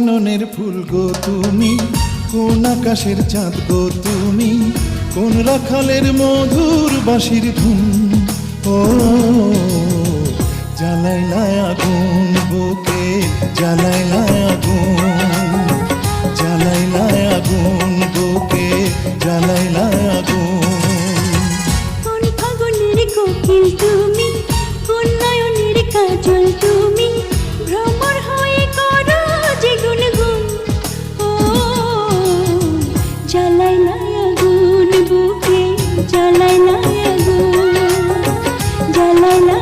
কাননের ফুল গো তুমি, কোন আকাশের চাঁদ গো তুমি, কোন রাখালের মধুর বাঁশির ধুন। ও জ্বালাইলা আগুন বুকে, জ্বালাইলা আগুন, জ্বালাইলা আগুন বুকে, জ্বালাইলা আগুন। কোন ফাগুনের কোকিল তুমি, কোন নয়নের কাজল তুমি, ভ্রমর হয়ে করো যে গুনগুন। ও জ্বালাইলা আগুন বুকে, জ্বালাইলা আগুন, জ্বালাইলা